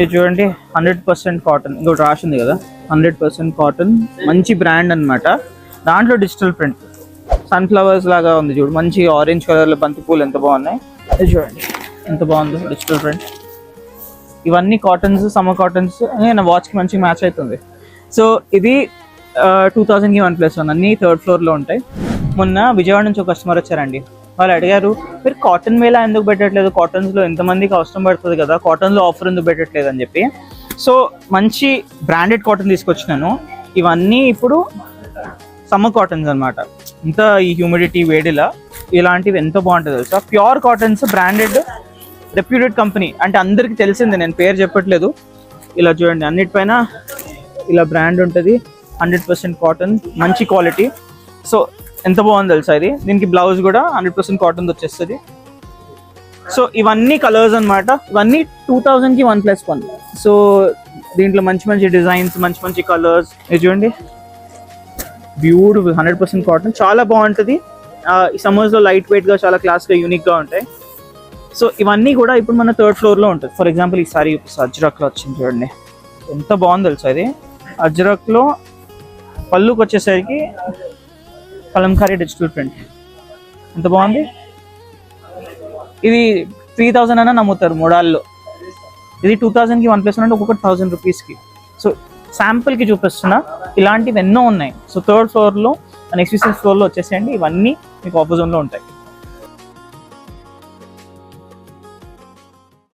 ఇది చూడండి 100% కాటన్, ఇంకోటి రాసింది కదా 100% కాటన్, మంచి బ్రాండ్ అన్నమాట. దాంట్లో డిజిటల్ ప్రింట్ సన్ఫ్లవర్స్ లాగా ఉంది చూడు, మంచి ఆరెంజ్ కలర్లో బంతి పూలు ఎంత బాగున్నాయి. ఇది చూడండి ఎంత బాగుందో డిజిటల్ ప్రింట్. ఇవన్నీ కాటన్స్, సమ్మర్ కాటన్స్, నా వాచ్కి మంచిగా మ్యాచ్ అవుతుంది. సో ఇది 2000కి 1+1 అన్నీ 3rd ఫ్లోర్లో ఉంటాయి. మొన్న విజయవాడ నుంచి ఒక కస్టమర్ వచ్చారండి. వాళ్ళు అడిగారు, మీరు కాటన్ మేళా ఎందుకు పెట్టట్లేదు, కాటన్స్లో ఎంతమందికి అవసరం పడుతుంది కదా, కాటన్లో ఆఫర్ ఎందుకు పెట్టట్లేదు అని చెప్పి. సో మంచి బ్రాండెడ్ కాటన్ తీసుకొచ్చినాను. ఇవన్నీ ఇప్పుడు సమ్మర్ కాటన్స్ అనమాట. ఇంత ఈ హ్యూమిడిటీ వేడిలా ఇలాంటివి ఎంత బాగుంటుంది తెలుసా. Pure cottons, branded, reputed company, అంటే అందరికీ తెలిసిందే, నేను పేరు చెప్పట్లేదు. ఇలా చూడండి అన్నిటిపైన ఇలా బ్రాండ్ ఉంటుంది. 100% కాటన్, మంచి క్వాలిటీ. సో ఎంత బాగుంది తెలుసా ఇది. దీనికి బ్లౌజ్ కూడా 100% కాటన్ వచ్చేస్తుంది. సో ఇవన్నీ కలర్స్ అనమాట. ఇవన్నీ 2000కి 1+1. సో దీంట్లో మంచి మంచి డిజైన్స్, మంచి మంచి కలర్స్. ఇది చూడండి బ్యూటిఫుల్ 100% కాటన్, చాలా బాగుంటుంది. ఈ సమ్మర్స్లో లైట్ వెయిట్గా, చాలా క్లాస్గా, యూనిక్గా ఉంటాయి. సో ఇవన్నీ కూడా ఇప్పుడు మన 3rd ఫ్లోర్లో ఉంటుంది. ఫర్ ఎగ్జాంపుల్ ఈ సారీ అజ్రక్లో వచ్చింది చూడండి, ఎంత బాగుంది తెలుసా ఇది. అజ్రక్లో పళ్ళుకి వచ్చేసరికి కలంకారీ డిజిటల్ ప్రింట్, ఎంత బాగుంది. ఇది 3000 అయినా నమ్ముతారు మోడాల్లో. ఇది 2000కి 1+1 అంటే ఒక్కొక్కటి 1000 రూపీస్కి. సో శాంపుల్కి చూపిస్తున్నా, ఇలాంటివి ఎన్నో ఉన్నాయి. సో 3rd ఫ్లోర్లో, నెక్స్ట్ 6th ఫ్లోర్లో వచ్చేసేయండి. ఇవన్నీ మీకు ఆపోజిట్లో ఉంటాయి.